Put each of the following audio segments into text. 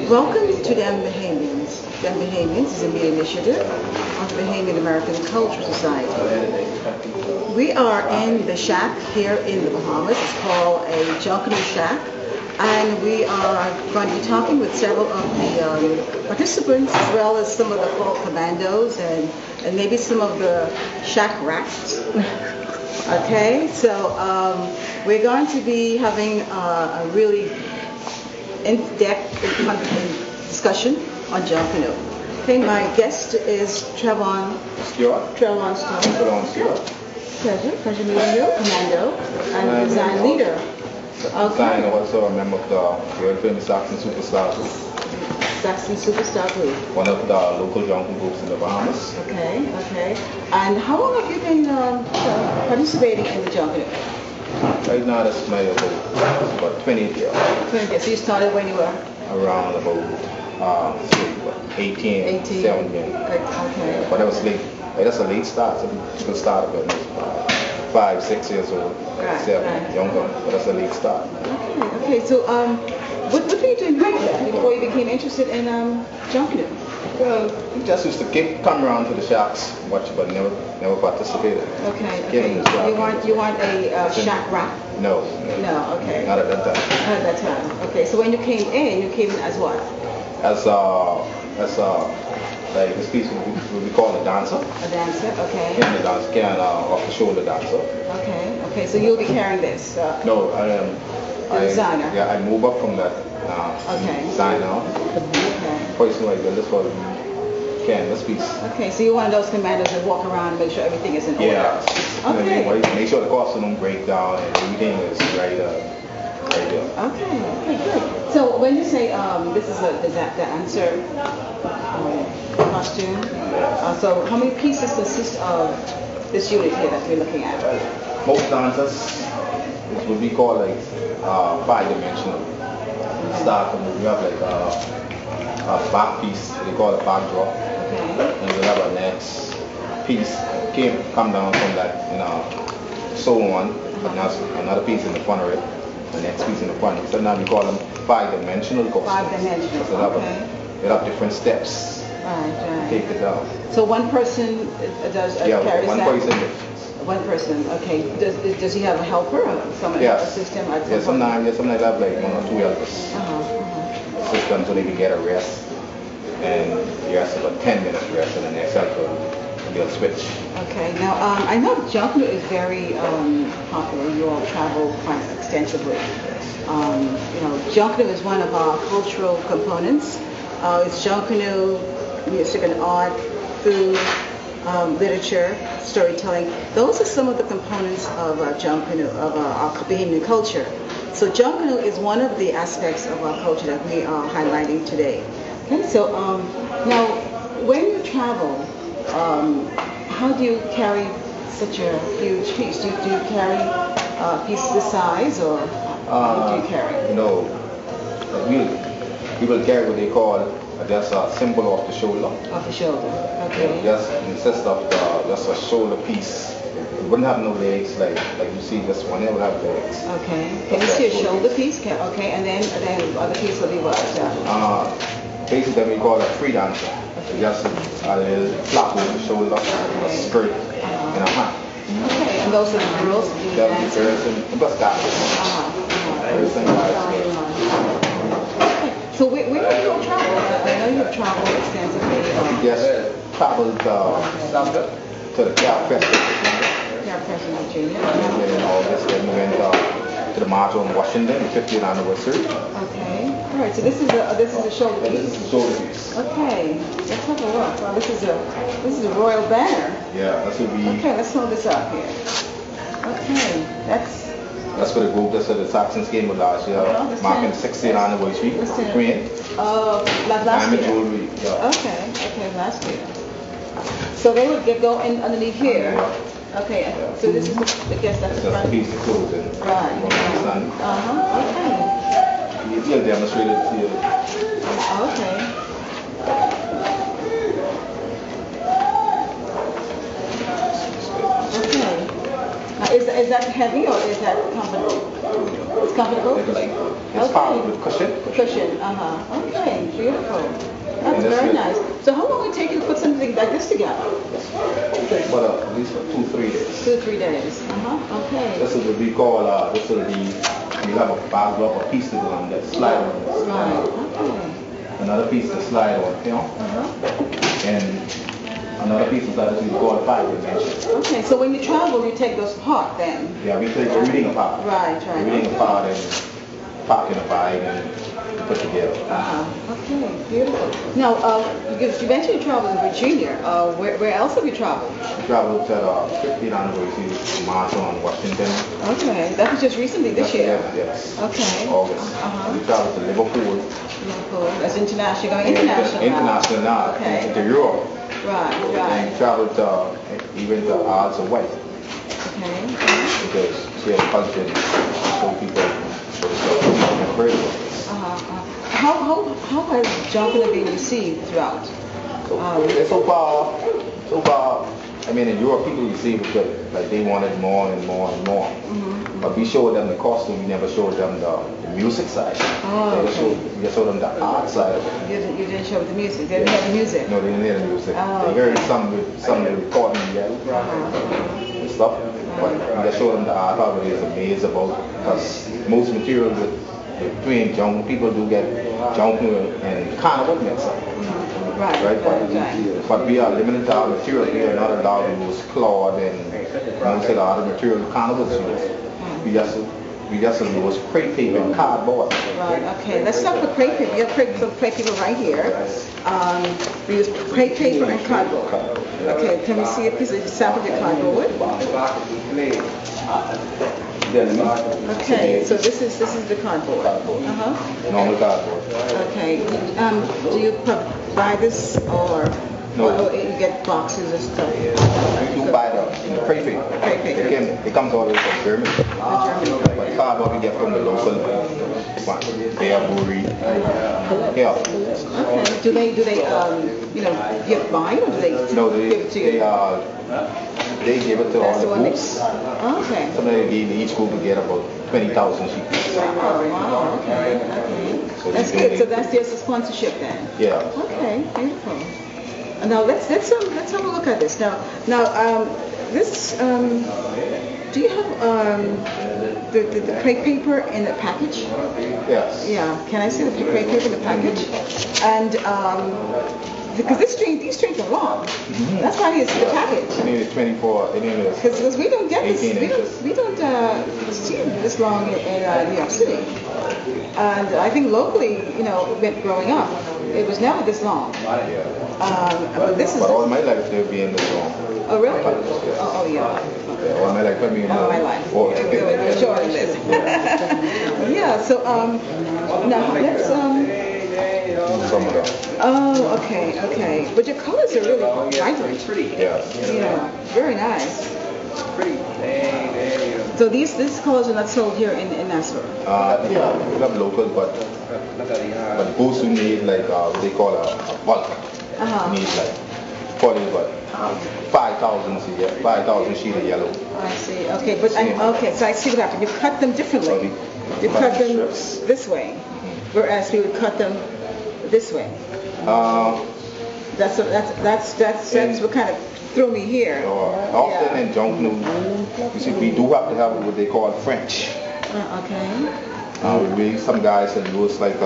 Welcome to the Bahamians. The Bahamians is a media initiative of the Bahamian American Cultural Society. We are in the shack here in the Bahamas. It's called a Junkanoo shack. And we are going to be talking with several of the participants, as well as some of the called commandos and maybe some of the shack rats. Okay, so we're going to be having a really in-depth discussion on Junkanoo. Okay, my guest is Trevon Stewart. Pleasure meeting you, commando, and design leader. Design also a member of the world famous Saxon Superstar Group. Saxon Superstar Group. One of the local jungle groups in the Bahamas. Okay. And how long have you been participating in the Junkanoo? Right now, that's my about 28 years. 20 years. So you started when you were? Around about 18, 17. Okay. But that was late. That's a late start. Some people start about 5, 6 years old, 7, younger. But that's a late start. Okay. So what were you doing before you became interested in Junkanoo? Well, we just used to come around to the shacks, watch, but never participated. Okay. You want a shack rap? No. Okay. Not at that time. Not at that time. Okay. So when you came in as what? As like this piece would be called a dancer. A dancer. Okay. Yeah, the dancer, off the shoulder dancer. Okay. So you'll be carrying this? No, I am. The designer. Yeah, I move up from that. Designer. Okay. Personally, this was canvas piece. Okay, so you're one of those commandos that walk around and make sure everything is in order. Yeah. Okay. Make sure the costume don't break down and everything is right there. Okay, good. So when you say this is the dancer costume, so how many pieces consist of this unit here that we're looking at? Most dancers, it would be called like 5-dimensional. Start from you have like a back piece, they call it backdrop. Okay. And you have a next piece come down from that, so on. Another piece in the front of it, the next piece in the front. So now we call them 5-dimensional costumes. 5-dimensional. So they have different steps. Right. Take it down. So one person does carries one that? person. One person, okay. Does he have a helper or someone to assist him? Sometimes I have like 1 or 2 helpers. Assist them so they can get a rest. And you have about 10 minutes rest and the next helper they'll switch. Okay, now I know Junkanoo is very popular. You all travel quite extensively. Junkanoo is one of our cultural components. It's Junkanoo, music and art, food, literature, storytelling. Those are some of the components of Junkanoo, of our Bahamian culture. So Junkanoo is one of the aspects of our culture that we are highlighting today. Okay, so now when you travel, how do you carry such a huge piece? Do you carry pieces this size, or what do you carry? No, people carry what they call just a symbol off the shoulder. Off the shoulder, okay. Just consists of just a shoulder piece. It wouldn't have no legs like you see this one. It would have legs. Okay. Can you see a shoulder piece? Okay, and then the other piece will be what? Basically, we call it a free dancer. Just a little flap over the shoulder, a skirt, and a hat. Okay, and those are the girls? That would be girls and bus girls and guys. So where do you travel? I know you've traveled extensively. Yes, traveled to the Cap Festival. Virginia. And then in August, then we went to the March on Washington, 50th anniversary. Okay. All right. So this is a shoulder piece. This is the shoulder piece. Okay. Let's have a look. Well, this is a royal banner. Yeah, that's what we. Okay. Let's hold this up here. Okay. That's for the group. That's for the Saxon came with last year, marking the 60th anniversary. Queen. Last year. Jewelry. Yeah. Okay. Last year. So they would go in underneath here. Okay, so this is the guess that's the front. That's a piece of clothing. Right. Okay. You'll demonstrate it to you. Okay. Now Is that heavy or is that comfortable? It's comfortable? It's powered with cushion. Cushion, okay, beautiful. That's very nice. So how long would it take you to put something like this together? But at least for 2-3 days. 2-3 days. Okay. This is what we call, this will be, you have a bag of a piece to do on that slide on this. Right, okay. Another piece to slide on, you know? And another piece is that we call 5 dimension. Okay, so when you travel, you take those apart then? Yeah, we take everything apart. Right. Everything apart and pack in a bag and put together. Okay, beautiful. Now, because you mentioned you traveled in Virginia. Where else have you traveled? We traveled to the 50th anniversary March on Washington. Okay, that was just recently this year. Yes. Okay. August. We traveled to Liverpool. Liverpool. That's international. Going international. International now. Okay. To Europe. Right. And we traveled even to Isles of Wight. Okay. Because she had a culture to show people the very well. How has Junkanoo been received throughout? So far, I mean, in Europe, people receive it good. Like, they wanted more and more and more. But we showed them the costume, we never showed them the music side. We just showed them the art side. You didn't show the music? They didn't hear the music? No, they didn't hear the music. They heard some of the recording and stuff. But we just showed them the art of it. Is amazed about, because most material between Junkanoo, people do get Junkanoo and Carnival mixed up. Right? But we are limited to our material. We are not allowed to use cloth and most of the other material Carnivals use. We just use crepe paper and cardboard. Right, okay. Let's start with crepe paper. You have some crepe paper right here. We use crepe paper and cardboard. Okay, can we see a piece of sample of your cardboard? Okay, so this is the cardboard. Normal cardboard. Okay. Do you buy this or you get boxes of stuff? You buy the crepe paper. It comes all the way from Germany. But cardboard we get from the local one. Brewery. Yeah. Okay. Do they give mine or do they give it to you? They give it to all the groups. Okay. Somebody gave each group to get about 20,000 sheets. Oh, wow. Okay. So that's good. So that's just a sponsorship then. Yeah. Okay. Beautiful. Now let's have a look at this. Now this do you have the crepe paper in the package? Yes. Yeah. Can I see the crepe paper in the package? And because these strings are long. That's why it's the package. I need 24. Because we don't get this. We don't see this long in New York City. And I think locally, growing up, it was never this long. But this is. But all my life they've been this long. Oh really? Oh yeah. All my life. All my life. It's shorter than this. Yeah. So now let's Some of them. Oh, okay. But your colors are really vibrant. Yeah. Very nice. So these colors are not sold here in Nassau? Yeah, we have local, but those who need like what they call a bulk, need like 5,000 sheet of yellow. I see. Okay, but so I see what happened. You cut them differently. You cut them this way, whereas we would cut them this way. That's what kind of threw me here. Often in Junkanoo, you see, we do have to have what they call French. Some guys can use like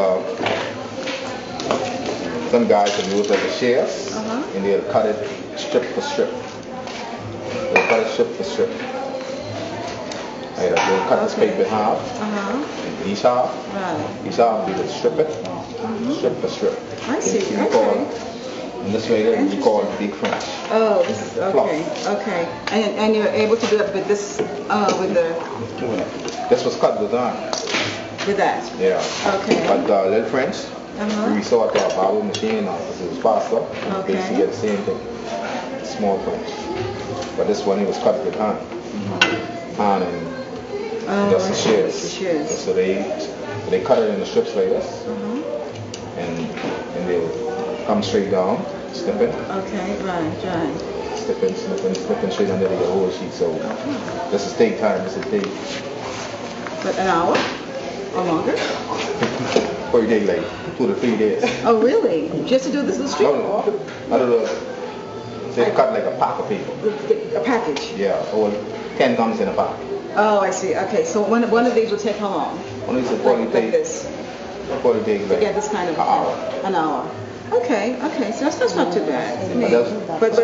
a shears, and they'll cut it strip for strip. They'll cut it strip for strip. They'll cut this paper in half, and each half they will strip it, strip for strip. I see. And this way we call it big French. Oh, this is okay. And you're able to do that with this, This was cut with iron. With that? Yeah. Okay. But little French, we resort to a barber machine because it was faster. Basically the same thing. Small French. But this one it was cut with iron. Iron and just the shears. So they cut it in the strips like this, and they would come straight down. snipping. Okay, right. Snipping straight under the whole sheet. So this is take time. This is take. But an hour or longer? For take like 2 to 3 days. Oh, really? Just to do this little strip? No. I don't know. They cut like a pack of paper. A package? Yeah, or 10 comes in a pack. Oh, I see. Okay, so one of these will take how long? One of these will probably take this. Probably take like Yeah, this kind of an hour. An hour. Okay, so that's not too bad. I mean, but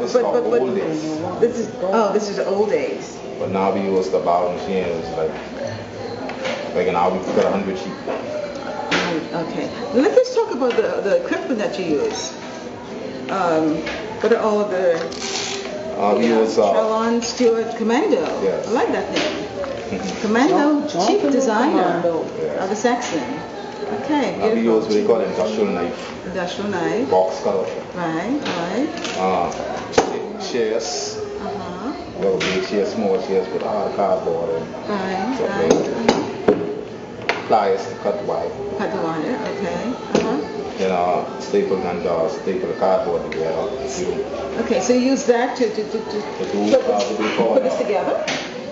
old days. This is the old days. But now we use the bow machine. It's like an hour we cut 100 sheep. Okay. Let's talk about the equipment that you use. What are all the we use Trellon Stewart Commando. Yes. I like that name. Commando chief designer of the Saxon. Okay, we use what they call industrial knife. Industrial knife. Box cutter. Right. Shears. We have a big shears, small shears with hard cardboard and stuff like that. Pliers to cut wire. Cut the wire, okay. And staple gun doors, staple the cardboard together. Okay, so you use that to put this together?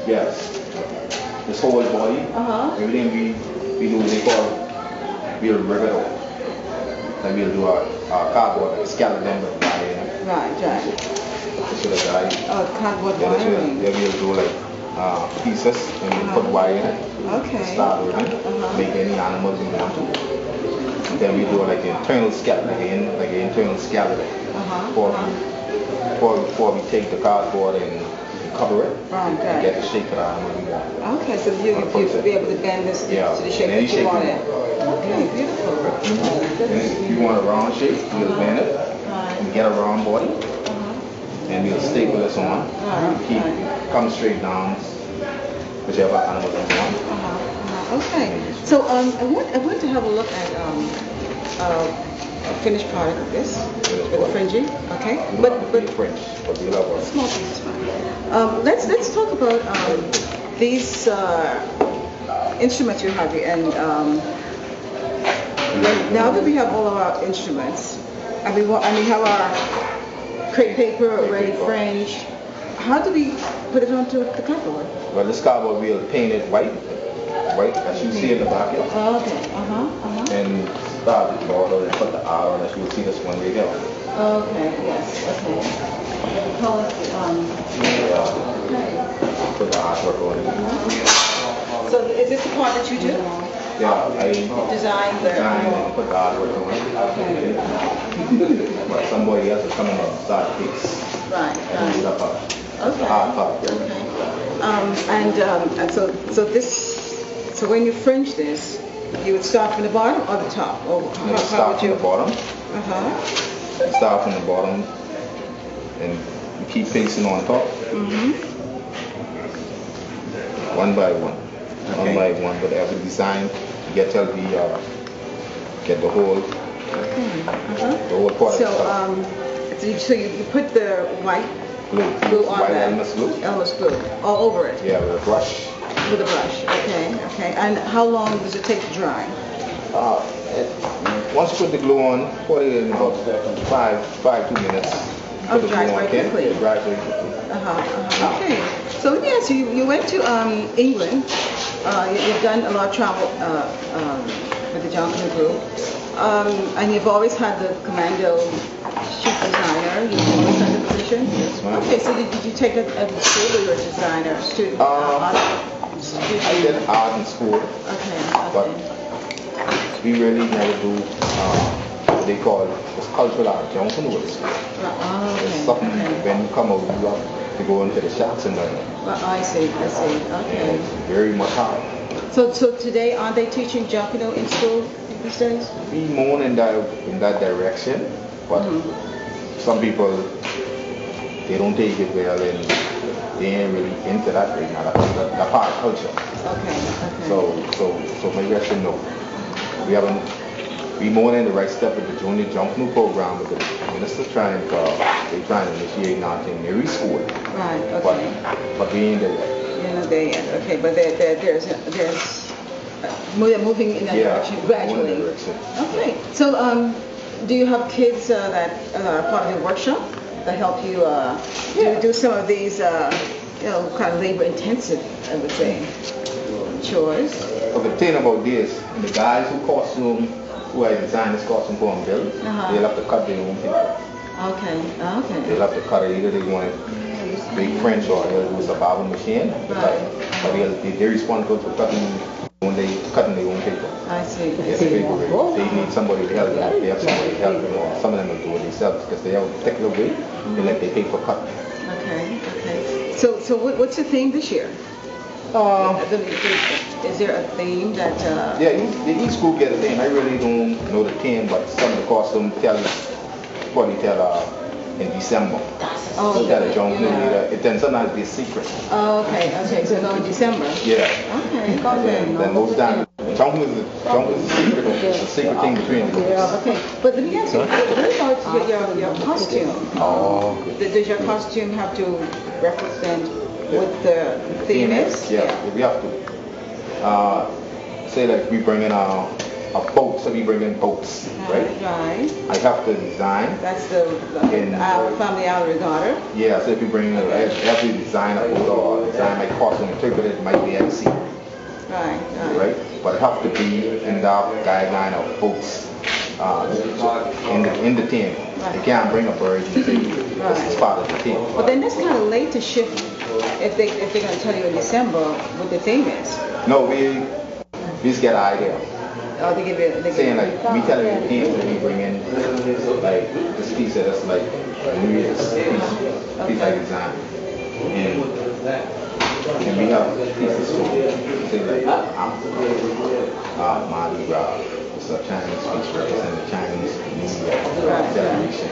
Yes. This whole body, everything we do, they call, we'll rip it off. Like we'll do our cardboard, like skeleton with wire in it. Right. Cardboard wiring. Then we'll do like pieces and we'll put wire in it. Okay. Start with it. Make any animals we want to. And then we do like the internal skeleton, like an internal skeleton. Before we take the cardboard and cover it, and get the shape of the animal we want. Okay, so you'll be able to bend this to the shape that you want it. Okay, beautiful. And if you want a round shape, we'll bend it and get a round body. And we'll staple this on. Come straight down, whichever animal you want. Okay. So I want to have a look at a finished product of this with the fringing. Okay. But fringe, but we love our small pieces fine. Let's talk about these instruments you have here. And now that we have all of our instruments, and we have our crepe paper already fringed, how do we put it onto the cardboard? Well, this cardboard we'll paint it white, as you see in the back here. Okay. And start the border and put the R on it. You'll see this one right here. Okay. Yes. Okay. Call it Put the artwork on it. So is this the part that you do? Yeah, I design and put the artwork on it. Okay. But somebody else is coming and start the piece. Right. And do the part. Okay. The hard part. And so when you fringe this, you would start from the bottom or the top? Or start from the bottom. Start from the bottom and you keep pasting on top. One by one. One by one, but every design you get till we get the whole product. So you put the white glue on that. Elmer's glue all over it. Yeah, with a brush. With a brush. Okay. And how long does it take to dry? Once you put the glue on, put it in about 2 minutes. Oh, it dries very quickly. It dries very quickly. Okay. So let me ask you, you went to England. You've done a lot of travel with the Junkanoo group. And you've always had the Commando chief designer. You've always had the position? Yes, ma'am. Okay, so did you take a school or you were a designer, student? I did art in school. But we really never do what they call this cultural art, Junkanoo at school. It's something when you come over, you have to go into the shops and learn. I see. Okay. And it's very much hard. So today, aren't they teaching Junkanoo in school these days? We more in that direction, but some people, they don't take it well and they ain't really into that right now, that part of culture. Okay. So my question, no. We more in the right step with the junior Junkanoo program with the minister trying to initiate now in every school. Right, okay. But we ain't there yet. You're not there yet, okay, but there's they're moving in that direction gradually. In that direction. Okay, so Do you have kids that are part of your workshop that help you do some of these, kind of labor-intensive, I would say, chores? Well, the thing about this, the guys who I designed this costume for and build, they'll have to cut their own paper. Okay. They'll have to cut it, either they want it big French or they'll use a barbering machine. Right. But they're responsible for cutting their own paper. I see. They need somebody to help them. They have somebody to help them, or some of them will do it themselves because they have a particular way they let their paper cut. Okay. So what's the theme this year? Is there a theme that? Each group get a theme. I really don't know the theme, but some of the costumes probably tell in December. Oh, tell a Junkanoo later. It then sometimes be a secret. Oh, okay. So go in December. Yeah. Okay. Then most times, Junkanoo is a secret thing between the groups. Okay. But let me ask you, what about your costume? Oh. Does your costume have to represent what the theme is? Yeah, we have to. Say like we bring in a boat, so we bring in boats, right? Right. I have to design. That's the family our regatta. Yeah, so if you bring in, I have to design a boat or design my costume, interpret it, might be at sea. Right? But it have to be in the guideline of boats in the theme. Right. You can't bring a bird and say this is part of the theme. But then that's kind of late to shift if they're going to tell you in December what the theme is. No, we just get an idea. Oh, they give you. Saying like we telling you the theme, and we bring in like this piece that's like piece I designed, and we have pieces from say like Mardi Gras. It's a Chinese piece representing the Chinese New Year celebration.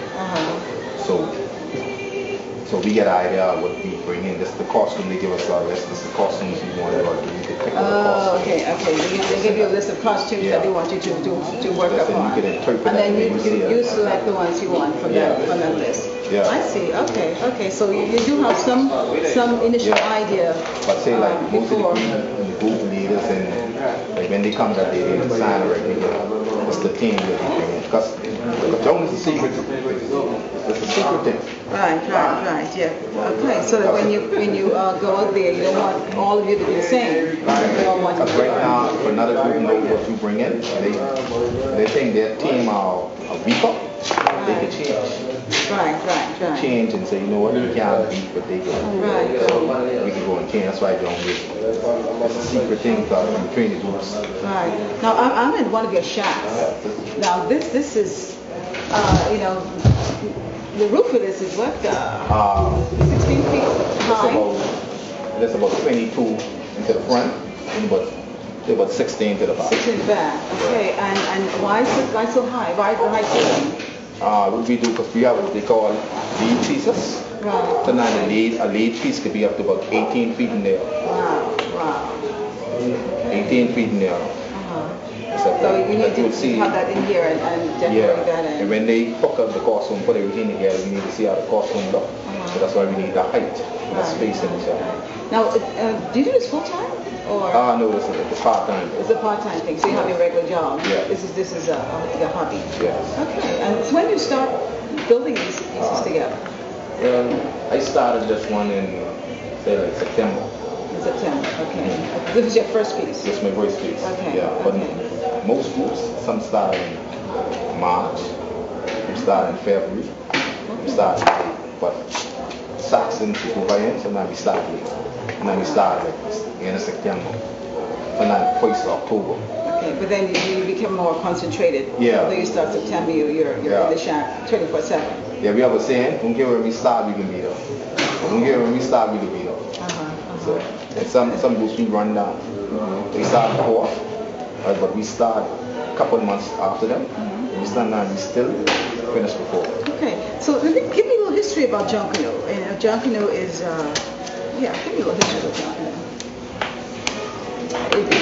So we get an idea of what we bring in. This is the costume they give us. This is the costumes we want to do. Okay. They give you a list of costumes that they want you to work upon. And then you select the ones you want from that list. Yeah. I see. Okay. So you do have some initial idea. But say like most of the group leaders and like when they come that they design already. What's the theme that they bring in? Because Jones is a secret. It's a secret thing. Right. Yeah. Okay. So that when you go out there, you don't want all of you to be the same. Because right now, if another group knows what you bring in, they think their team are weaker, they can change. Right. Change and say, you know what, we can't beat, but they can. Right. So we can go and change. That's why I don't it's a secret thing between the groups. Right. Now I'm in one of your shacks. Now this is, the roof of this is what? 16 feet high. That's about 22 into the front, and about 16 to the back. 16 to the back. Okay. And why so high? Why the high ceiling? What we do, because we have what they call lead pieces. Right. So now a lead piece could be up to about 18 feet in there. Wow. 18 feet in there. So you need to have that in here and decorate that in. And when they hook up the costume, put everything together, we need to see how the costume look. So that's why we need the height and the space in the shop. Now, do you do this full time? Or? No, it's a part-time. It's a part-time thing, so you have your regular job. Yeah. This is a hobby. Yes. Okay, and so when you start building these pieces together? I started this one in, say, like September. In September, okay. This is your first piece? This is my first piece. Okay. Yeah, but most groups, some start in March, some start in February, some start in May. But Saxon, Bahamians, sometimes we start late. And then we start like in September. Sometimes first October. Okay, but then you become more concentrated. Yeah. So you start September, you're in the shack 24/7. Yeah, we have a saying, don't care when we start, we can be there. Don't care when we start, we can be there. So, and some groups we run down. They start before, but we start a couple of months after them. We start now, we still finish before. Okay, so give me a little history about Junkanoo. And Junkanoo is, give me a little history about Junkanoo.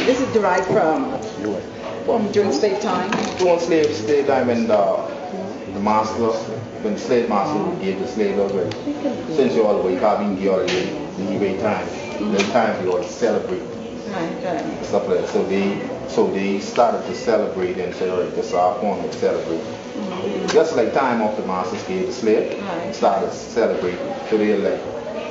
This is derived from during slave time? During slave time when the master, when the slave master gave the slave away. Since you all the way, probably give all the leeway time. The time we all celebrate. Right. Stuff like that. So they started to celebrate and say, all right, this is our form of celebrate. just like time off the masters gave the slave, started celebrating. So they like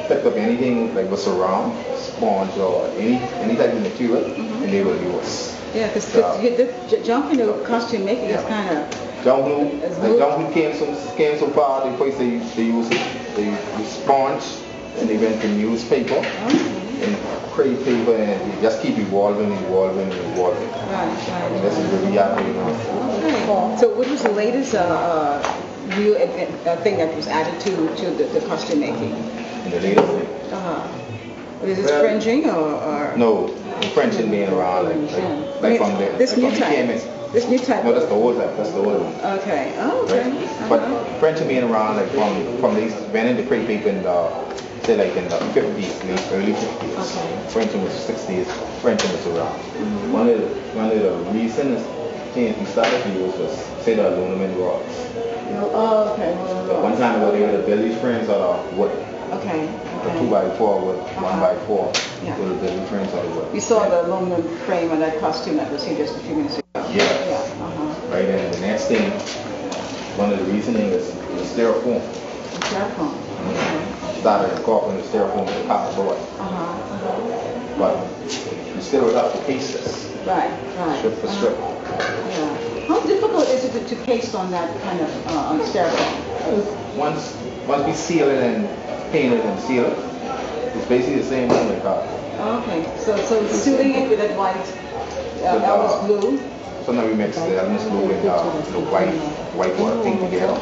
pick up anything like what's around, sponge or any type of material, and they will use. Yeah, because the Junkanoo costume making is kind of. Junkanoo came so far. They first they used it. They sponge and they went to newspaper and crepe paper and they just keep evolving. Right. And this is where we are right now. Okay. So what was the latest new thing that was added to the costume making? And the latest thing. Is this fringing or? No, fringing being around like from the this new type. This new type. No, that's the old type. That's the old one. Okay. Oh, okay. Right. But fringing being around like from these went into crepe paper in the say like in the 50s, early 50s. Okay. Fringing was 60s. Fringing was around. One of the recent things we started to use was say the aluminum rods. Oh, okay. One time ago they had to build these frames out of wood. Okay. A 2x4 with 1x4 Yeah. with a building frames out of wood. You saw the aluminum frame on that costume that was here just a few minutes ago. Yeah. Right, and the next thing, one of the reasoning is the styrofoam. Styrofoam. Started incorporating the styrofoam with cardboard. But you still have to paste this. Right. Strip for strip. Yeah. How difficult is it to paste on that kind of on styrofoam? Once we seal it and paint it and seal it, it's basically the same thing like that. Okay. So sealing it with that white Elvis blue. So now we mix the Elvis blue and the white water thing together.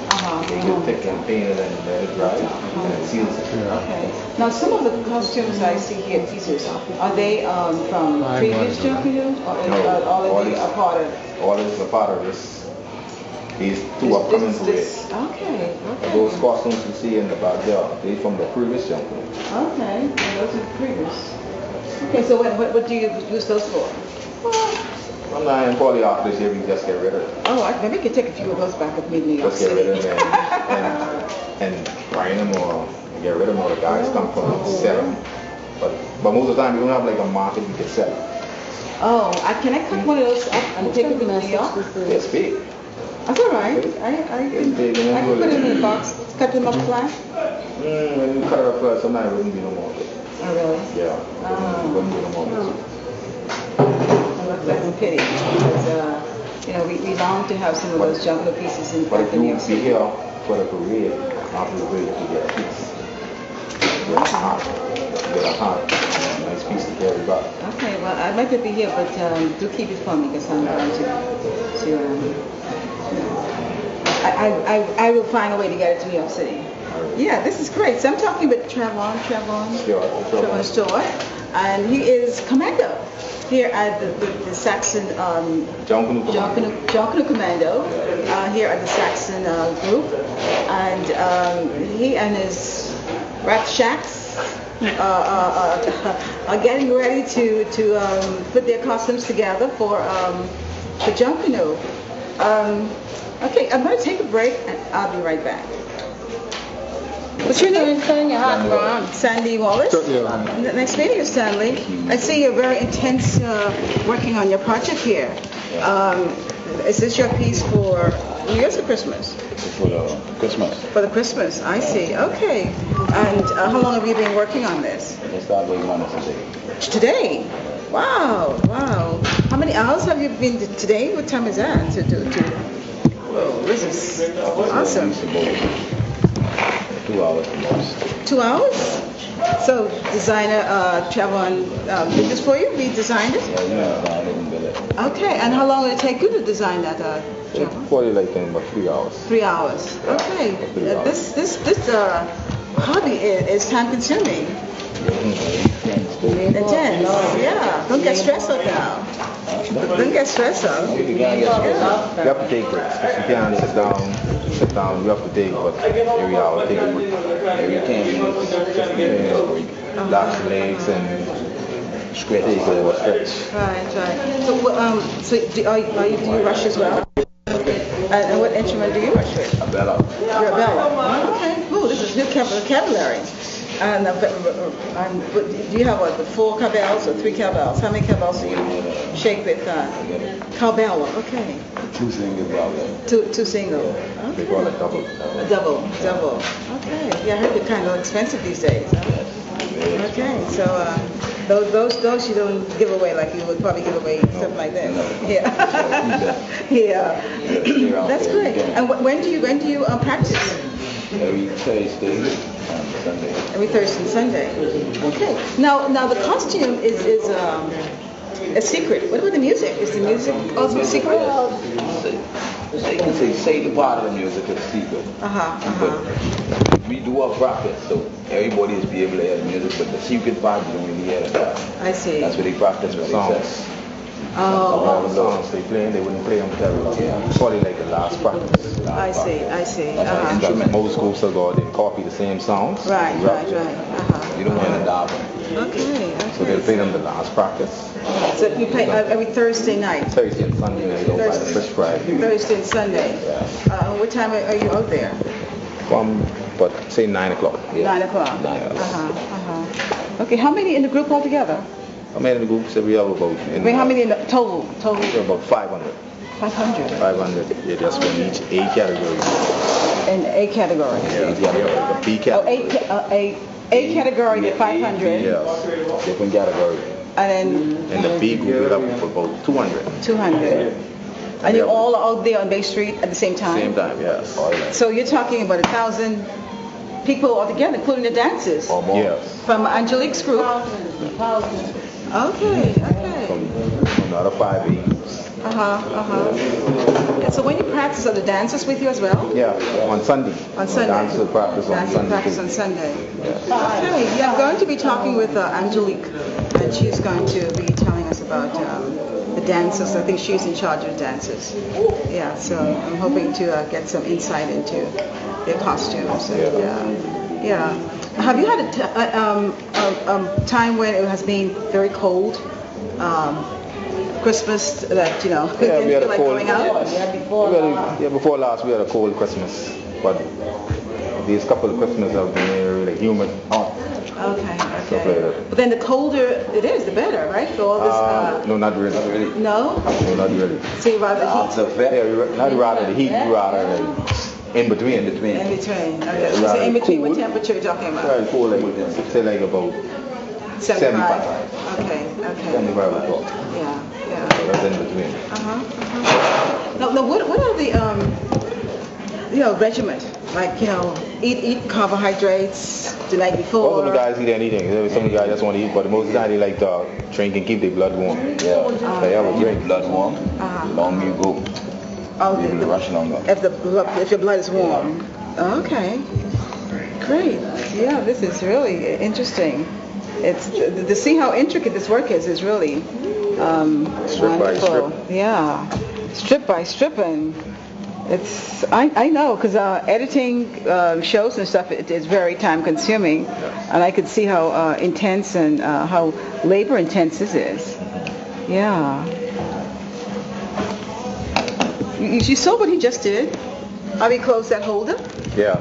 They get thick and paint it and let it dry, and it seals it. Okay. Now some of the costumes I see here, pieces, are they from previous Junkanoo, or all of these are part of? All is a part of this. These two are coming to it. Okay. Those costumes you see in the backyard, they from the previous Junkanoo. Okay. Those are previous. Okay. So what do you use those for? I'm not in probably after this year we just get rid of it. Oh, maybe we can take a few of those back with me in New York Just get City. rid of them and grind them or get rid of them or the guys come from and sell them. But most of the time we don't have like a market we can sell. Oh, can I cut one of those up and take it to New York? It's big. That's all right. I can put it in a box, cut them up flat. When you cut it up flat, sometimes it wouldn't be no more good. Oh, really? Yeah. It wouldn't be no more good. That's a pity because we long to have some of those Junkanoo pieces in But if New you York be City. here for the parade, after the parade you get a piece. Get a hot, nice piece to carry back. Okay, well I'd like to be here, but do keep it for me because I'm going to I will find a way to get it to New York City. Yeah, this is great. So I'm talking with Travon Store, and he is Commando here at the Saxon Junkanoo Commando here at the Saxon group, and he and his rap shacks are getting ready to put their costumes together for Junkanoo. Okay, I'm going to take a break and I'll be right back. What's your name? Sandy Wallace? Yeah. Nice meeting you, Stanley. I see you're very intense working on your project here. Is this your piece for New Year's or Christmas? For the Christmas. For the Christmas, I see. Okay. And how long have you been working on this? I started working on it today. Today? Wow. How many hours have you been today? What time is that to do? Whoa, this is awesome. 2 hours the most. 2 hours? So designer Travon did this for you? He designed it? Yeah, I didn't build it. Okay, and how long did it take you to design that, Travon? Probably like in about 3 hours. 3 hours. Okay. This hobby is time consuming. Intense. Yeah. Don't get stressed out now. Don't get stressed out. You have to take breaks. You can't sit down. You have to take every hour, take a break. Every 10 minutes, 15 minutes break. Relax your legs and stretch. Take a little stretch. Right. So do you rush as well? And what instrument do you rush with? A bella. You're a bella. Okay. Ooh, this is new vocabulary. But do you have what, 4 cowbells or 3 cowbells? How many cowbells do you shake with? Cowbell, okay. 2 singles out there. Two single. Okay. They call it double. Double. Okay. Yeah, I heard they're kind of expensive these days. Huh? Okay, so those you don't give away like you would probably give away something like this. Yeah. Yeah. That's great. And when do you practice? Every Thursday and Sunday. Every Thursday and Sunday. Okay. Now the costume is a secret. What about the music? Is the music also a secret? You can say the part of the music is secret. But we do our practice, so everybody is be able to hear the music, but the secret part you don't really hear it. I see. That's where they practice with songs. All the songs they play, they wouldn't play them till probably like the last practice. I see. Most groups will go, they copy the same songs. Right. You don't hear the doubt. Okay. So they'll play them the last practice. So you play every Thursday night? Thursday and Sunday night over by the Fish Fry. Thursday and Sunday. What time are you out there? But say 9 o'clock. 9 o'clock. Okay, how many in the group altogether? How many in the groups that we have about? How many in the total? We have about 500. 500. 500. Yeah, that's from each A category. In A category? Yeah, the B category. A category, the 500. Yes. Different category. And then? In the B group, we have about 200. 200. And you're all out there on Bay Street at the same time? Same time, yes. So you're talking about 1,000 people altogether, including the dancers? Or more. Yes. From Angelique's group? Okay. From the other 5 A's. And so when you practice, are the dancers with you as well? Yeah, on Sunday. On Sunday. Dancers practice on Sunday. Practice on Sunday. Okay, yeah, I'm going to be talking with Angelique, and she's going to be telling us about the dancers. I think she's in charge of the dancers. Yeah, so I'm hoping to get some insight into their costumes. Yeah. Have you had a time when it has been very cold? Christmas that, we had a cold, going out? Before last we had a cold Christmas, but these couple of Christmas have been really humid. Okay. But then the colder it is, the better, right? For all this. No, not really. No? No, not really. So you rather heat? Yeah, not rather the heat, rather in between. In between. Okay. So in between, what temperature are you talking about? Very cool, say like about 75. Okay. 75 o'clock. Yeah. That's in between. Now, what are the regiment? Like, eat carbohydrates the night before. Most of the guys eat anything. Some of the guys just want to eat, but most of the time they like to drink and keep their blood warm. Yeah. They have a drink. Blood warm. Long you go. You will rush longer. If your blood is warm. Okay. Great. Yeah, this is really interesting. It's to see how intricate this work is really strip by strip. Yeah, strip by strip, and it's I know because editing shows and stuff it is very time consuming, and I could see how intense and how labor intense this is. Yeah. You saw what he just did? How he closed that holder? Yeah.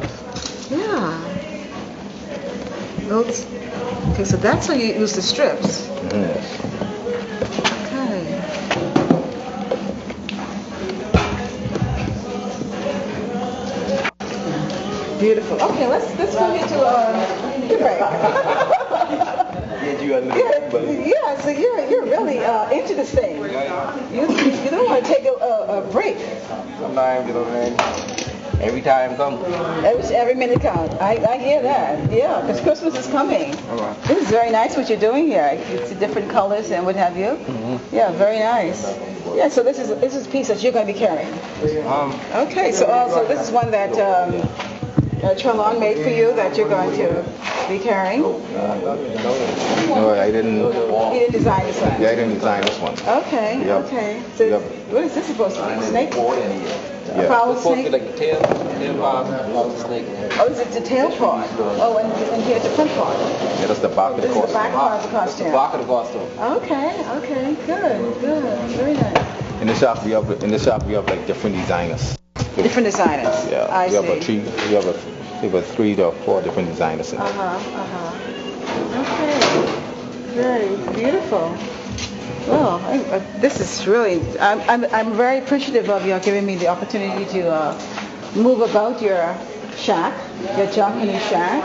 Okay, so that's how you use the strips. Okay. Beautiful. Okay, let's go into the break. Yeah, so you're really into this thing. You don't want to take a break. Sometimes, every time comes. Every minute counts. I hear that. Yeah, because Christmas is coming. This is very nice what you're doing here. It's different colors and what have you. Yeah, very nice. Yeah, so this is a piece that you're going to be carrying. Okay, so also this is one that Trelon made for you that you're going to be carrying. No, I didn't. You didn't design this one? Yeah, I didn't design this one. Okay. So what is this supposed to be? Snake? A power snake? Like the tail part of the snake. Oh, is it the tail part? Oh, and here's the front part. Yeah, that's the back of the costume. This is the back part of the costume. The back of the costume. Okay. Good. Very nice. In the shop we have like different designers. Different designers. Yeah. I see. We have We have 3 or 4 different designers in there. Okay. Very beautiful. Well, this is really. I'm very appreciative of you giving me the opportunity to move about your shack, your Junkanoo shack.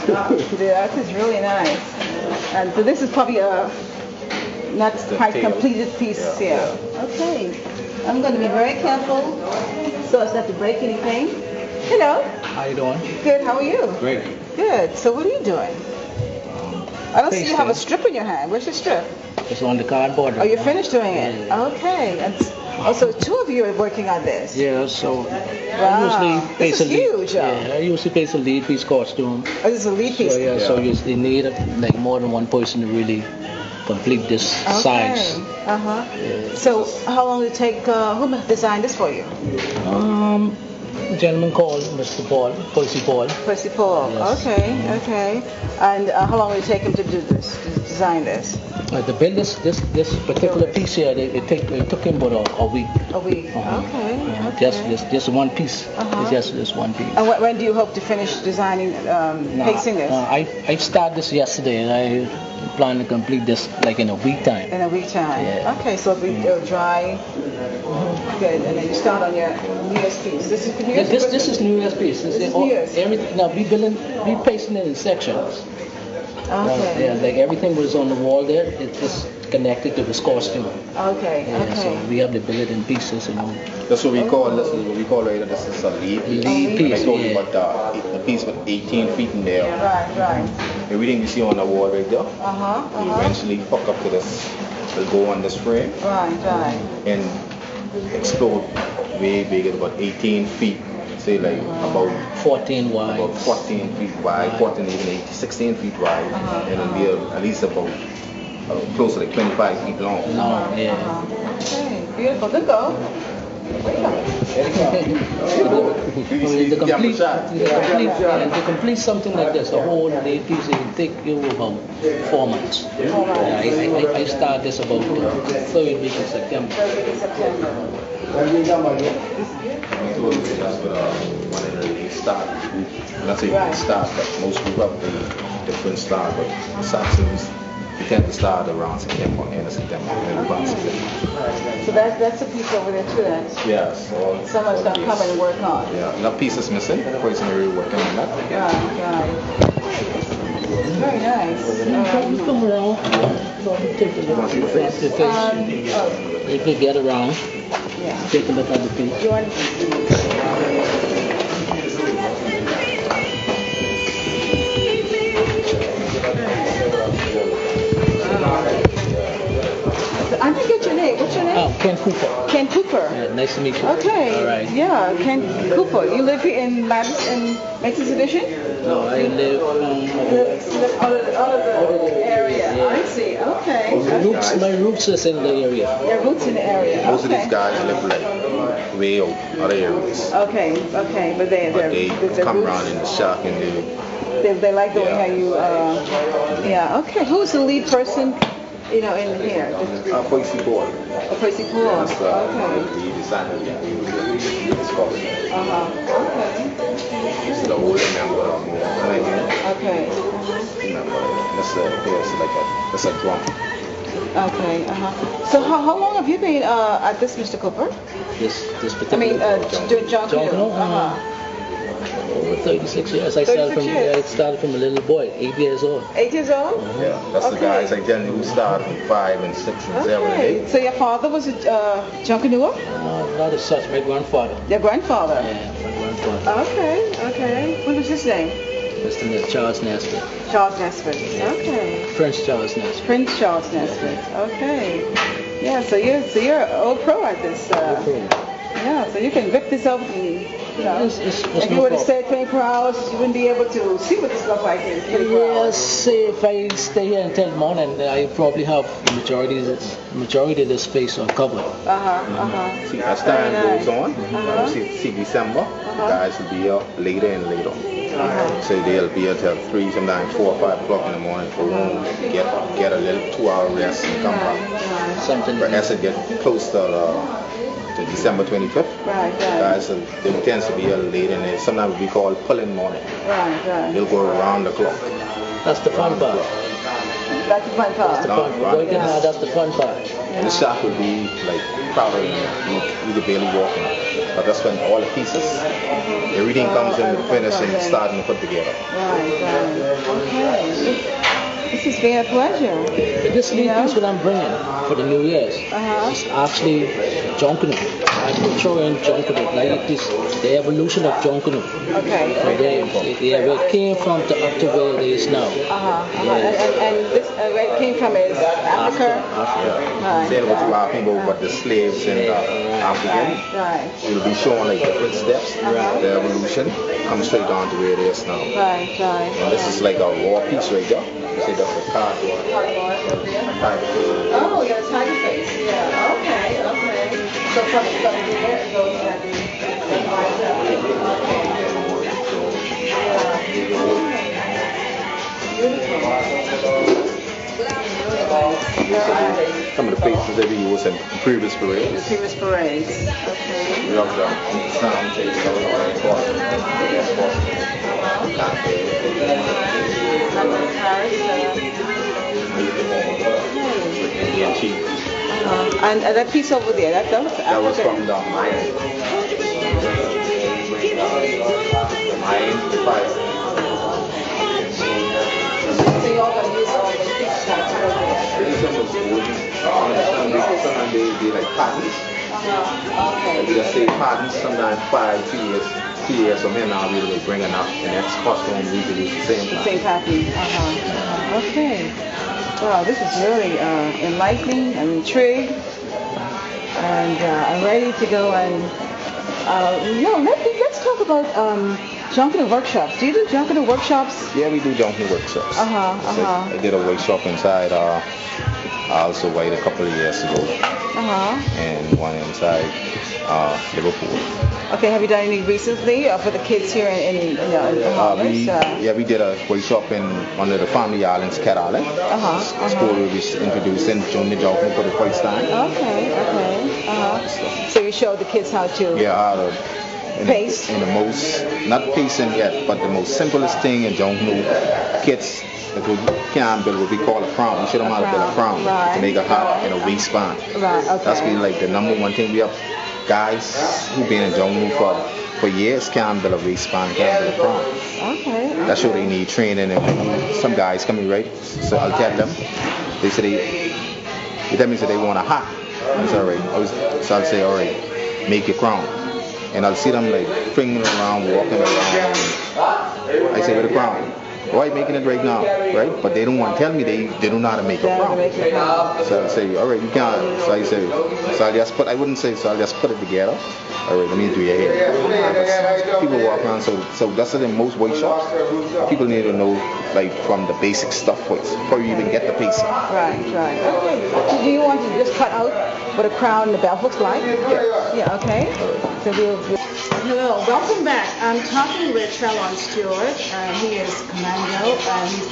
That is really nice. And so this is probably a not quite completed piece here. Okay. I'm going to be very careful so as not to break anything. Hello. How you doing? Good. How are you? Great. Good. So what are you doing? I don't see you have a strip in your hand. Where's your strip? It's on the cardboard. Oh, you're finished doing it? Okay. And so 2 of you are working on this? Yeah, so Wow. I usually This is huge. Yeah, I usually face a lead piece costume. Oh, this is a lead piece? So yeah, so you need like more than one person to really complete this size. Yeah. So how long did it take, who designed this for you? A gentleman called Mr. Paul, Percy Paul. Percy Paul. Yes. Okay. And how long did it take him to do this, to design this? To build this particular piece here, it took him about a week. A week. Okay. Just one piece. It's just this one piece. And when do you hope to finish designing, pasting this? I started this yesterday, and I plan to complete this like in a week time. In a week time. Yeah. Okay, so it'll dry. Good. And then you start on your New Year's piece. This is New Year's. This is New Year's piece. This is New Year's. Everything. Now we pasting it in sections. Okay. Yeah, like everything was on the wall there. It's just connected to this costume. Okay. Yeah, Okay. so we have to build it in pieces, you know. That's what we call. This is what we call right. This is a lead piece. Lead piece, I told you yeah. about the piece with 18 feet in there. Right. Everything you see on the wall right there. We eventually hook up to this. Will go on this frame. Right. And explode way bigger, about 18 feet. Say like about 14 wide. About 14 feet wide, 14 even 16 feet wide, and it'll be at least about close to like 25 feet long. Yeah. Okay. Beautiful. Good go. To complete something like this, the whole day piece, it will take you about 4 months. Yeah, I start this about the 3rd week in September. Not say you can start, but most people have the different start, but Saxons tend to start around September, end of September, and around September. So that's a piece over there too. Yes. Someone's gonna come and work on. Yeah, that piece is missing. The person really working on that. Right. Very nice. Come around. Take a look at the face. If you get around, take a look at the piece. You want? I didn't get your name. What's your name? Oh, Ken Cooper. Ken Cooper. Yeah, nice to meet you. Okay. All right. Yeah, Ken Cooper. You live here in Madison, Max's Edition? No, I live out of the area. Yeah. I see. Okay. My roots is in the area. Your roots in the area. Most of these guys live like way out other areas. Okay. But They come around in the shack and they like the way how you. Okay. Who's the lead person? In here. Percy Paul. Percy Paul. That's Okay. the designer. It's called. Okay. It's the older member of the Okay. That's a drum. Okay. So how long have you been at this, Mr. Cooper? This particular. Doing Junkanoo. Over 36 years. I started from a little boy, 8 years old. 8 years old? Yeah, that's the guys I tell you who started from 5 and 6 and 7 and 8. So your father was a Junkanoo? Not as such, my grandfather. Your grandfather? Yeah, my grandfather. Okay. What was his name? Mr. Charles Nesbitt. Charles Nesbitt. Okay. Prince Charles Nesbitt. Prince Charles Nesbitt. Okay. Yeah, so you're an old pro at this. Yeah, so you can whip this up and, if you were to stay 24 hours, you wouldn't be able to see what this looks like in 24 hours. Yes, say if I stay here until morning, I probably have the majority of this space covered. See, as time goes on, see December, the guys will be up later and later. So they'll be until 3, sometimes 4 or 5 o'clock in the morning, go home, get a little 2-hour rest and come back. Something. But as it gets close to to December 25th. Right. So it tends to be a little late, and then sometimes we call it pulling morning. Right. It'll go around the clock. That's the fun part. That's the fun part. That's the fun part. The shop would be like crowded, you could barely walk in. But that's when all the pieces, everything comes in the finish and starting to put together. Right. Okay. This has been a pleasure. This new piece that I'm bringing for the New Year's is actually Junkanoo. I could throw in Junkanoo, like this, the evolution of Junkanoo. Okay. Where it came from to up to where it is now. And this, where it came from is Africa? Right. Saying what you are thinking about what the slaves in Africa. Right. It'll be showing like different steps, the evolution, come straight down to where it is now. Right. And this is like a raw piece right there. You see that's a cardboard. Oh, yeah, tiger face. Yeah. Okay. So from there it goes and Some of the faces that we use in previous parades. Previous parades. Okay. We love the sound tape, so it's all important. Indian chief. And that piece over there, that was That was from the Mayan. Mayan fire. So you all gonna use all those pieces that are over there. Sometimes they like patents. Okay. We just say patents, sometimes 2 years from here now we will bring enough the next costume we will use the same pattern. Same pattern. Okay. Wow, this is really enlightening. I'm intrigued. And I'm ready to go and let's talk about Junkanoo workshops. Do you do Junkanoo workshops? Yeah, we do Junkanoo workshops. So I did a workshop inside also White a couple of years ago. And one inside Liverpool. Okay, have you done any recently for the kids here in Bahamas? We did a workshop in one of the family islands, Cat Island. School we was introducing junior Junkanoo for the first time. Okay. So you showed the kids how to how to pace? In the most, not pacing yet, but the most simplest thing in Junkanoo, kids that we can build what we call a crown. We show them how to build a crown to make a hat and a waistband. Right, okay. That's been like the number one thing. We have guys who've been in Junkanoo for years can't build a waistband, can't build a crown. Okay. That's what they need training. And some guys coming right, so I'll tell them. They say that means that they want a hat. I say, all right. So I'll say, all right, make your crown. And I'll see them like flinging around, walking around. I say, with a crown. Why are you making it right now? Right? But they don't want to tell me they don't know how to make a crown. So I'll say, all right, you can't. So I say, I'll just put it together. All right, let me do your hair. People walk around, so that's it in most workshops. People need to know like from the basic stuff first before you even get the piece. Right. Okay. Do you want to just cut out what a crown and the belt looks like? Yeah. Okay. So Hello, welcome back. I'm talking with Trellon Stewart. He is Commando, and he's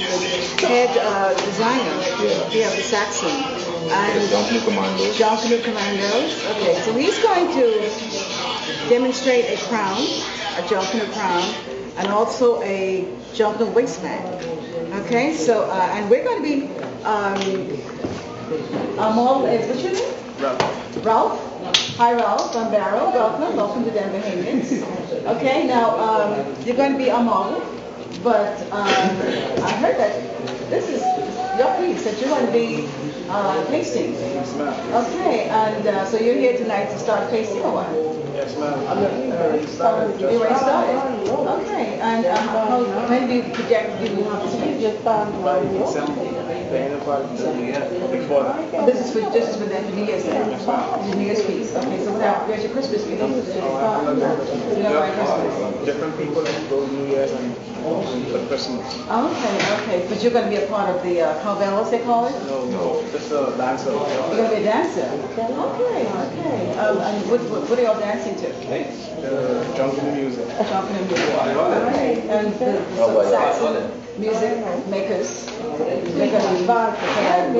the head designer here of the Saxon. And Junkanoo Commandos. Junkanoo Commandos. Okay, so he's going to demonstrate a crown, a Junkanoo crown, and also a Junkanoo waistband. Okay, so and we're going to be what's your name? Ralph. Hi Ralph, I'm Barrow. Welcome to them Bahamians. Okay, now you're going to be a model, but I heard that this is your piece that you're going to be pasting. Okay, and so you're here tonight to start pasting or what? Yes, ma'am. You already started. Okay, and when do you project you will have to finish? This is for them for New Year's then. This is New Year's piece. Okay, so where's your Christmas piece? Different people that go New Year's and for Christmas. Okay, but you're going to be a part of the Calvellas, they call it? No, just a dancer. You're going to be a dancer? Okay. And what are y'all dancing to? Junkanoo music. Junkanoo music. All right. And the Saxon. music makers. Make a vibe for that.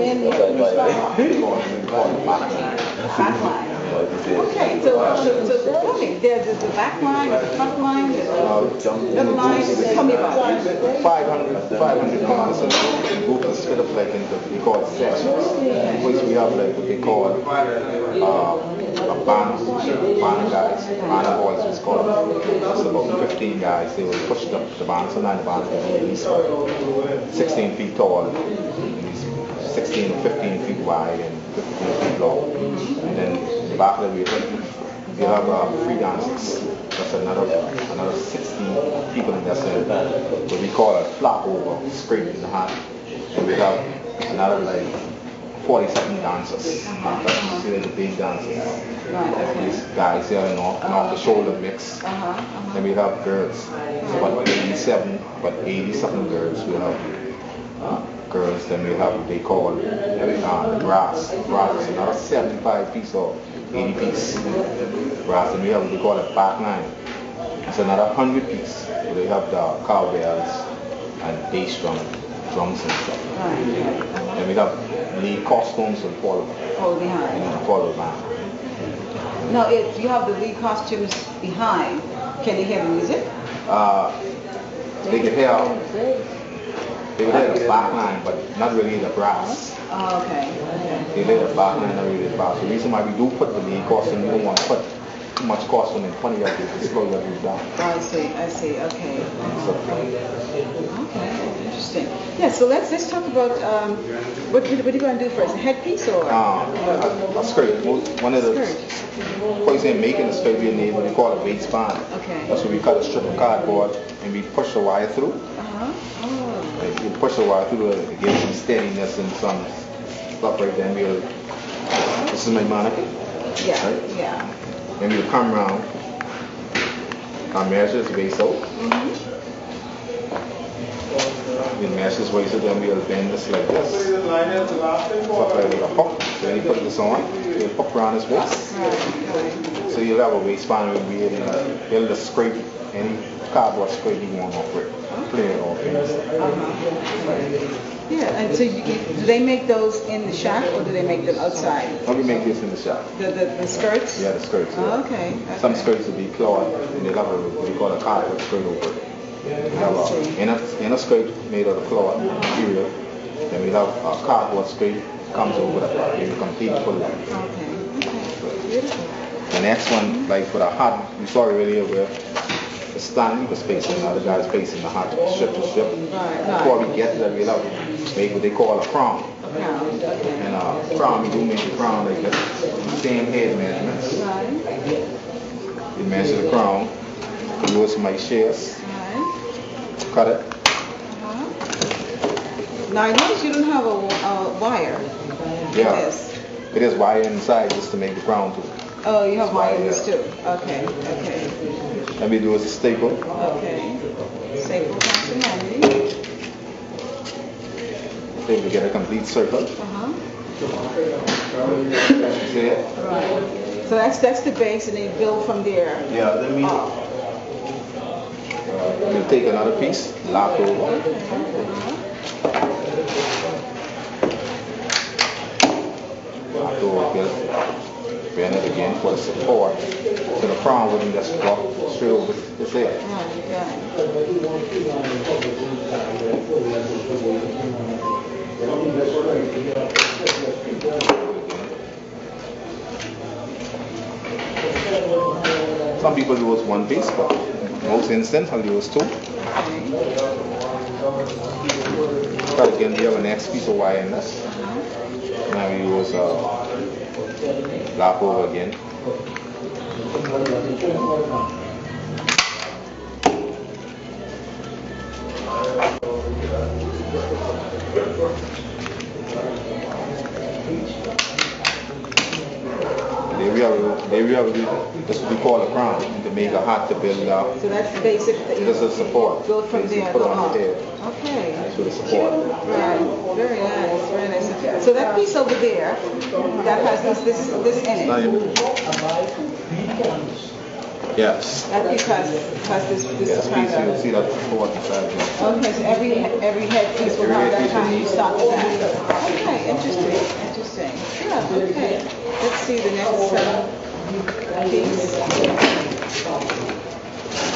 Backline. Okay, so tell me, there's the back line, the front line, the middle line. Tell me about it. 500 dancers. The group is split up like into, we call it sections. First we have like what they call a band of guys. Band of boys is called. It's about 15 guys. They will push the band. Sometimes the band will be at least 16 feet tall, 16 or 15 feet wide, and 15 feet long. And then in the back of the we have free dancers. That's another 16 people in that set. What we call a flop over, straight in the hat. And we have another like 40-something dancers. They're the big dancers. These guys here and off the shoulder mix. And we have girls. It's about 80-something girls. We have girls. Then we have what they call the brass. Brass is another 75 piece or 80 piece. Brass. And we have what they call a back line. It's another 100 piece. They have the cowbells and bass drums and stuff. And we have lead costumes and follow behind. Now, if you have the lead costumes behind, can they hear the music? They can hear the back line, but not really the brass. Oh, okay. They hear the back line, not really the brass. The reason why we do put the lead costume, we don't want to put too much costume in front of you to slow you down. Oh, I see, okay. Okay, interesting. Yeah, so let's talk about what are you going to do first? A headpiece or? A skirt. One of the ways in making a skirt we need what we call a base band. Okay. That's where we cut a strip of cardboard and we push the wire through. Like you push the wire through to give some steadiness and some stuff right there. This is my mannequin. Yeah. Right? Yeah. And we'll come around. Our measure is waist out. We'll measure this waist out, then we'll bend this like this. Stuff like with a hook. So when you put this on, you'll hook around his waist. So you'll have a waistband and we'll be able to scrape any cardboard scrape you want off it. Clear it off. Yeah, and so do they make those in the shop or do they make them outside? Oh, we make this in the shop. The skirts? Yeah, the skirts. Yeah. Oh, okay. Some skirts will be cloth and they'll have what we call a cardboard skirt over it. We have an inner skirt made out of cloth material. Then we have a cardboard skirt comes over that. They complete full. Okay. Beautiful. The next one, like for the hat, we saw earlier where the stand was facing, the other guy's facing the hat, strip to strip. Before we get to that, we'll make what they call a crown. And crown, we do make the crown like this. Same head measurements. You measure the crown. You use my shears. Cut it. Now I notice you don't have a wire. Yeah. It is wire inside just to make the crown too. Oh, you have wires too. Okay. And we do is a staple. Okay. Staple comes in handy. Able to get a complete circle. See it? Right. So that's the base, and then you build from there. Yeah. Then we'll take another piece, lock over. Lock over, bend it again for the support, so the crown wouldn't just drop straight over his head. Some people use one piece, but most instances I'll use two. But again, we have an next piece of wire in this. Now we use lock over again. There we have this what we call a crown to make a hat to build up. So that's the basic that you this is support. Build from there. Put on the head. Okay. So the support. Right. Very nice. So that piece over there, that has this in it. Yes. That's because this Yes, is kind piece, you'll of... see that support inside here. Okay, so every headpiece will have that kind of stop with that. Okay, interesting. Yeah, okay. Let's see the next piece.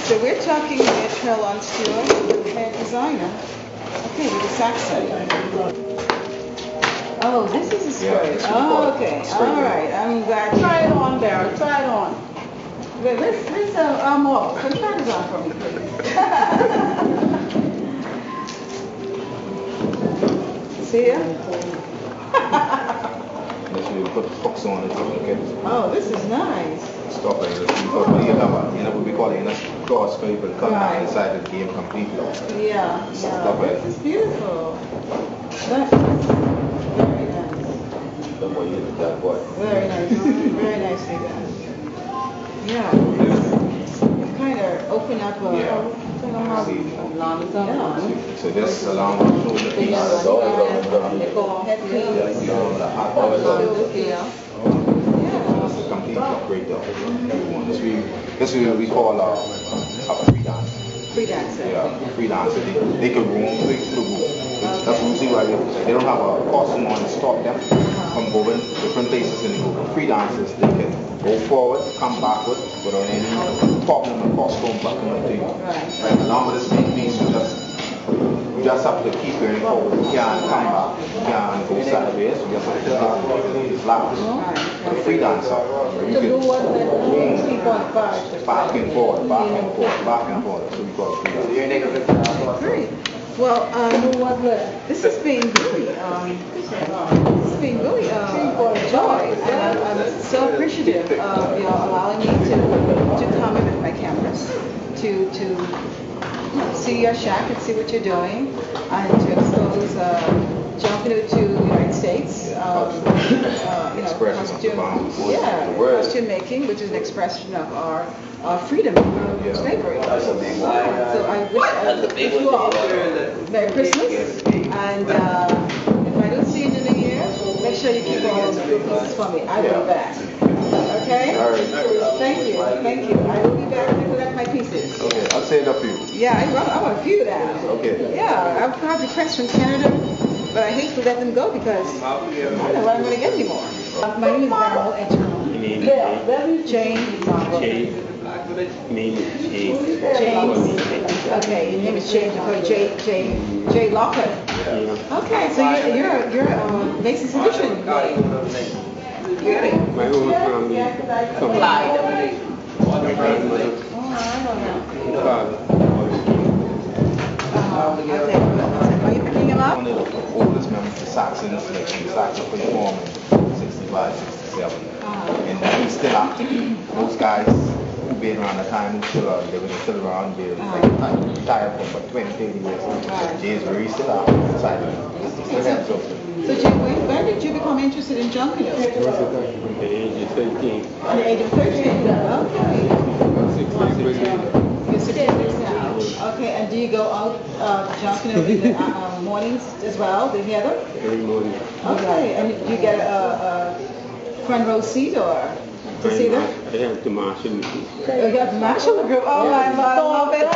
So we're talking with Trellon Stewart, head designer. Okay, with the Saxon. Oh, this is a skirt. Yeah, oh, okay. All right. I'm glad. Try it on, Barry. Try it on. Wait, let's more. So try this on for me, please. See ya? Let's really put hooks on it to look at Oh, this is nice. stuff like this. Because you have what we call it in a cross skirt, but come down inside the game completely. Yeah. Stuff like This is beautiful. That's very nice. The boy is that boy. Very nice. Very nicely done. Yeah. It's kind of open up a... Yeah. Yeah. So this along with the shoulder piece. Yeah. It's a complete upgrade of everyone. This we call a free dance. Free dancer. Yeah, free dancer. They can roam straight through the room. That's usually why they don't have a costume on to stop them from going different places in the group. Free dancers, they can go forward, come backward without any problem or costume blocking into you. Right. Along with this big piece, you just have to keep going forward. You can't come back. You can't go sideways. You just have to it's loud. A free dancer. You can back and forward. So we call it free dancer. Great. Well, this has been really, joy, and I'm so appreciative of allowing me to come in with my cameras to see your shack and see what you're doing, and to expose Junkanoo to the United States. Costume making, which is an expression of our freedom from slavery. So I wish you all Merry Christmas, and if I don't see you in the new year, make sure you keep all those good pieces for me. I will be back. Okay? All right. Thank you. I will be back to collect my pieces. Okay, I'll say it up for you. Yeah, I want a few now. Okay. Yeah, I'm probably friends from Canada, but I hate to let them go because I don't know what I'm going to get anymore. My name is Beryl Eternal. Jane. James. Okay, your name is James. J. Locker. Okay, so you're Mason's edition. Really? My whole family come my grandmother, father. Okay. Are you picking him up? One of the oldest members of the Saxons, like the Saxon formed in 65, 67. And he's still active. Those guys who been around the time, they were still around, they're retired for about 20, 30 years. Jay's very still active inside of him. So Jay, when did you become interested in Junkanoo? At the age of 13. At the age of 13? Okay. You're 66 now. Okay, and do you go out Junkanoo in the mornings as well to hear them? Every morning. Okay, and do you get a front row seat or to see them? I have to marshal the group. Oh, you have to marshal the group? Oh my love it.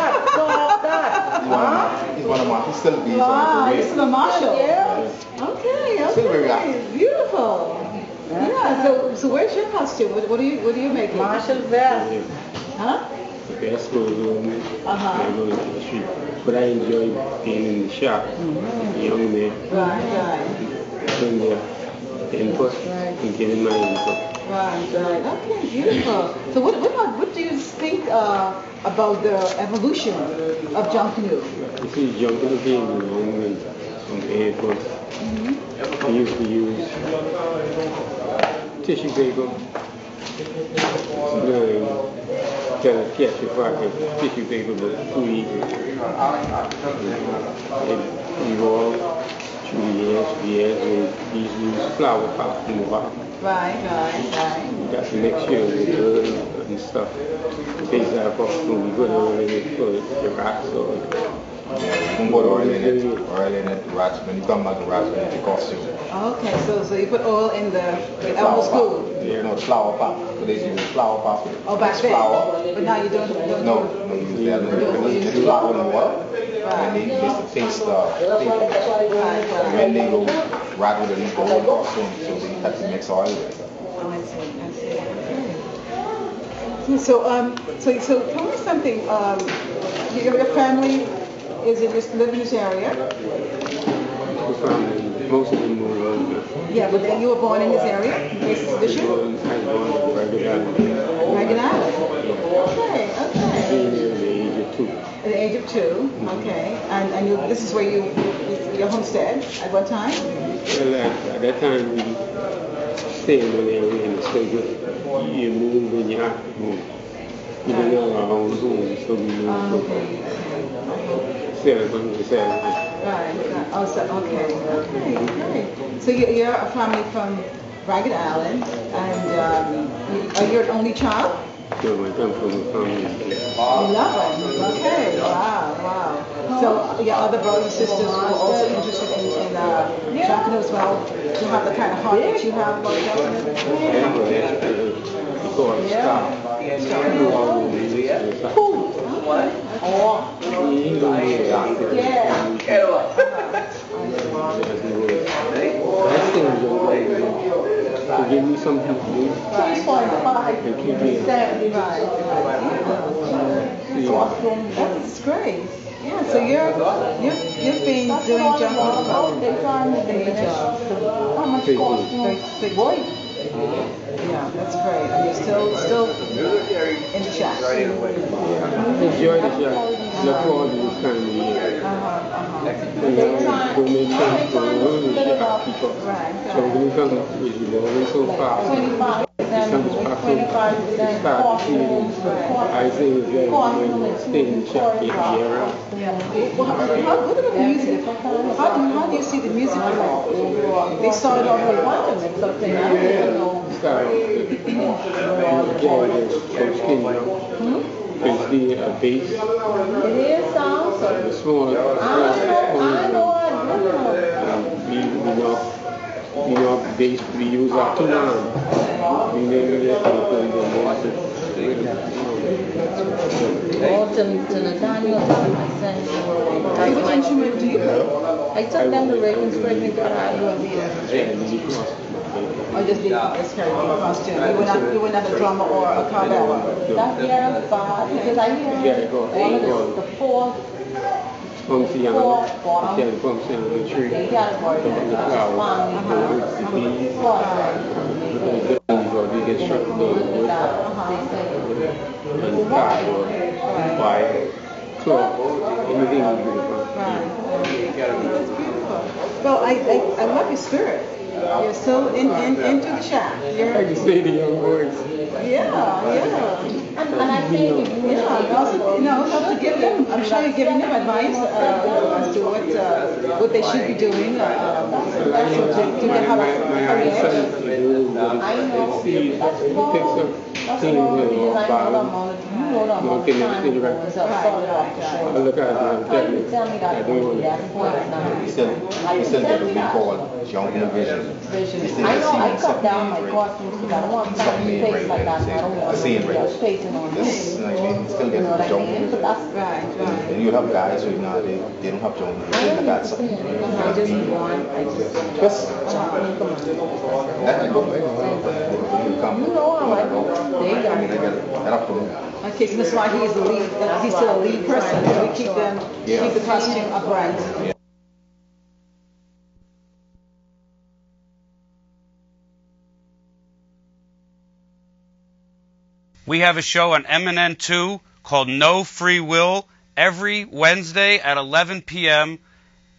He's one of my, he's still being Wow, you're still a marshal? Yeah. Okay, Still very active. Beautiful. Yeah, so where's your costume? What are you making? Marshal vest. Huh? The best goes on me. I go into the street. But I enjoy being in the shop. Young man. Right. Doing their input and getting my input. Right. Okay, beautiful. So what do you think about the evolution of Junkanoo? You see, Junkanoo came along from the airport. We used to use tissue paper. Kind of catch your pocket tissue paper, but too easy. It evolved through the years, and these use flower pots in the bottom. Right. Got the next year with earth and stuff. The base of going to be good early for the rocks or Yeah, you can put oil in it, rats. When you come back, the rats will eat the costume. Okay, so you put oil in the elbow school. Yeah, no, the flour pot. But they use the flour pot. Oh, back then. Flour. But now you don't No, you use that. You use the flour and water. And they use the taste paper. And when they go rat with the whole costume, so they have to mix oil with it. Oh, I see. Okay. So tell me something. Your family is in this live in this area? The family, most of them moved over. Yeah, but then you were born in this area, Basis Edition? I was born in Ragged Island. Ragged Island. Okay. Being there at the age of 2. At the age of 2, okay. And this is where your homestead at what time? Well, at that time we stayed in an area and so you move when you have to move. We didn't have our own home, so we moved from Saturday to Saturday. Right. Oh, so, okay. So you're a family from Ragged Island, and are you an only child? So I come from a family. 11. Okay. Wow. So your other brothers and sisters were also interested in Junkanoo as well. To have the kind of heart that you have about Junkanoo? To give me something to do and keep me That's great. Yeah, so you've been doing Junkanoo from the age of 13. Yeah, that's great. And you're still in the shack. Enjoy the shack. Look forward to this time of year. Don't make sense for the shack people. So when you come, you're going so fast. Comes back home, start to feel I think it's very important to stay in the shop year round. What about the music? How do you see the music grow? They started off with what? Started off with Coach King, Coach D, a bass. It is awesome. The small bass we use our 2 arms. We name it What instrument do you play? I took them to Ravensburg and got out of I just did this character costume. You were not a drummer or a cowbell. That's year 5 because I hear all of the 4th. Function on the function on the tree. You got to work on the flower. We get struck with wood and cardboard, fire, cloth, anything we do. Well, I love your spirit. You're so into the shack. I can say the young boys. Yeah. And I think help to give them. I'm sure you're giving them advice as to what they should be doing to get how I look at it and I don't want to. He still get a big call, Junkanoo Vision. I know I cut down my costumes because I don't want something to face like that. I don't want to face on this, you still get the Junkanoo Vision. And you have guys who they don't have Junkanoo Vision. They got something. I just want, Just let it go. You come. You know how I go. There you go. Okay, so that's why he's the lead. He's still a lead person. So we keep the costume upright. Yeah. We have a show on MNN2 called No Free Will every Wednesday at 11 p.m.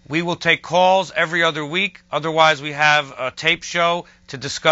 We will take calls every other week. Otherwise, we have a tape show to discuss